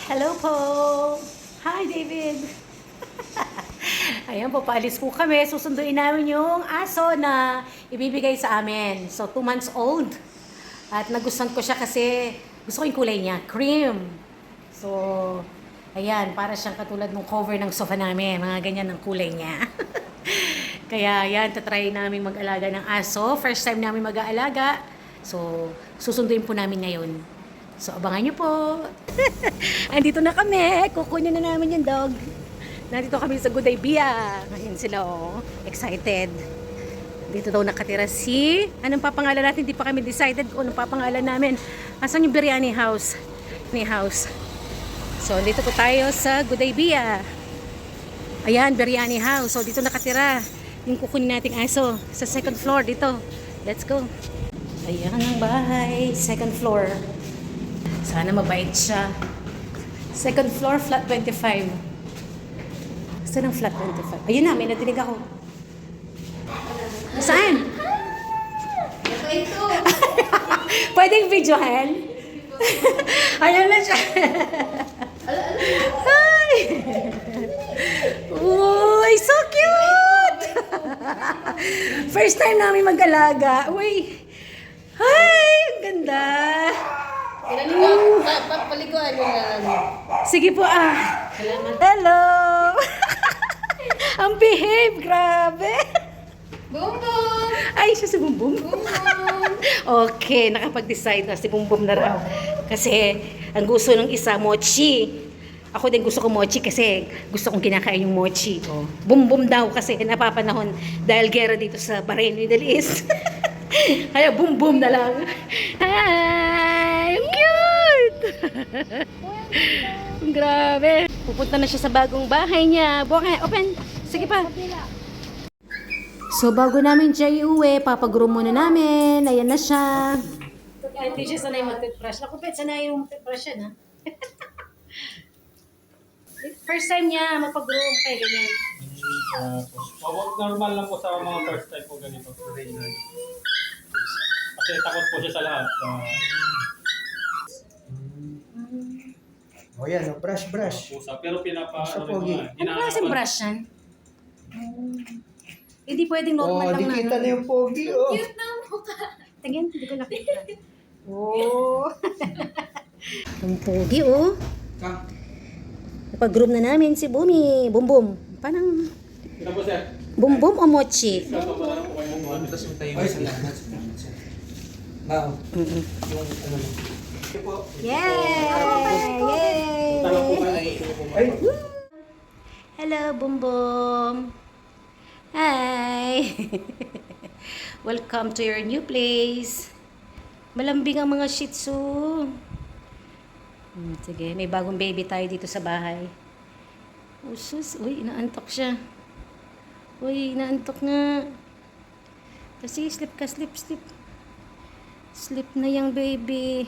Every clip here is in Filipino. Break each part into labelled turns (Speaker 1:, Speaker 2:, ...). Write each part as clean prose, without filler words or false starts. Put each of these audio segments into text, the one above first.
Speaker 1: Hello po! Hi, David! Ayan po, paalis po kami. Susunduin namin yung aso na ibibigay sa amin. So, 2 months old. At nagustuhan ko siya kasi gusto ko yung kulay niya, cream. So, ayan, para siyang katulad ng cover ng sofa namin. Mga ganyan ang kulay niya. Kaya, ayan, tatry namin mag-alaga ng aso. First time namin mag-aalaga. So, susunduin po namin ngayon. So, abangan nyo po. Andito na kami. Kukunin na namin yung dog. Nandito kami sa Gudaybia. Ngayon sila, oh. Excited. Dito daw nakatira si... Anong papangalan natin? Hindi pa kami decided kung anong papangalan namin. Asan yung biryani house? Ni house. So, dito po tayo sa Gudaybia. Ayan, biryani house. So, dito nakatira yung kukunin nating aso. Sa second floor dito. Let's go. Ayan ang bahay. Second floor. Sana mabait siya. Second floor, flat 25. Saan ang flat 25? Ayun na, may natinig ako. Saan?
Speaker 2: Ito.
Speaker 1: Pwedeng videohan? Ayun na siya. Hi! Uy, so cute! First time namin mag-alaga. Uy! Hi! Ang ganda!
Speaker 2: Paliguan nyo na.
Speaker 1: Sige po ah.
Speaker 2: Salamat.
Speaker 1: Hello! Ang behave, grabe!
Speaker 2: Bumbum!
Speaker 1: Ay, siya si Bumbum.
Speaker 2: Bumbum!
Speaker 1: Okay, nakapag-decide na si Bumbum na raw. Kasi ang gusto ng isa, mochi. Ako din gusto ko mochi kasi gusto kong kinakain yung mochi. Oh. Bumbum daw kasi napapanahon dahil gera dito sa Bahrain, Middle East. Kaya Bumbum na lang. Hi! Ang cute! Grabe. Pupunta na siya sa bagong bahay niya. Buka, open. Sige pa. So, bago namin siya iuwi, papagroom muna namin. Ayan na siya. Hindi siya sanay mag-toothbrush. Naku, pet, sanay yung toothbrush yan, ha? First time niya magpag-groom. Kaya ganyan.
Speaker 3: Normal lang po sa mga first time po ganito. Kasi takot po siya sa lahat.
Speaker 4: O yan, o, brush.
Speaker 3: Pusa. Pero
Speaker 4: Sa pogi.
Speaker 1: Ano klaseng brush yan? Hindi pwedeng
Speaker 4: O,
Speaker 1: normal
Speaker 4: di
Speaker 1: lang
Speaker 4: kita na yung pogi, o.
Speaker 2: Cute na mukha.
Speaker 1: Tingin, hindi ko nakita. Oh. Ang pogi, oh. Napag-groom na namin si Bumi. Bumbum. Parang
Speaker 3: Ito po sir.
Speaker 1: bumbum o mochi?
Speaker 3: Ito po na po kayo mo.
Speaker 4: Ay, salamat. Wow. Yung ano.
Speaker 1: Yay! Yay!
Speaker 3: Tanong po kayo.
Speaker 4: Ay,
Speaker 1: Hello, Bumbum. Hi! Welcome to your new place. Malambing ang mga Shih Tzu. Sige, may bagong baby tayo dito sa bahay. Usus, uy, inaantok siya. Uy, inaantok nga. Kasi sleep ka, sleep. Sleep na yang baby.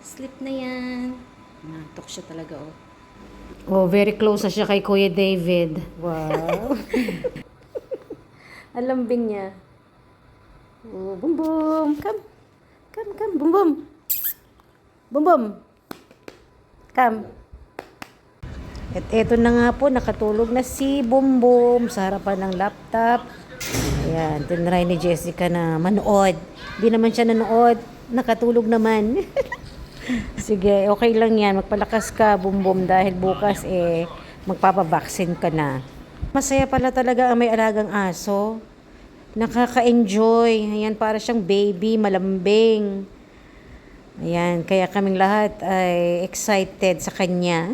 Speaker 1: Sleep na yan. Inaantok siya talaga, oh. Oh, very close na siya kay Kuya David. Wow. Alambing niya. Oh, Bumbum. Come. Bumbum. Bumbum. Come. At eto na nga po, nakatulog na si Bumbum sa harapan ng laptop. Ayan, tinry ni Jessica na manood. Hindi naman siya nanood. Nakatulog naman. Sige, okay lang yan. Magpalakas ka, Bumbum, dahil bukas magpapavaksin ka na. Masaya pala talaga ang may alagang aso. Nakaka-enjoy. Ayan, para siyang baby, malambing. Ayan, kaya kaming lahat ay excited sa kanya.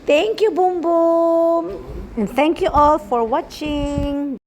Speaker 1: Thank you, Bumbum! And thank you all for watching.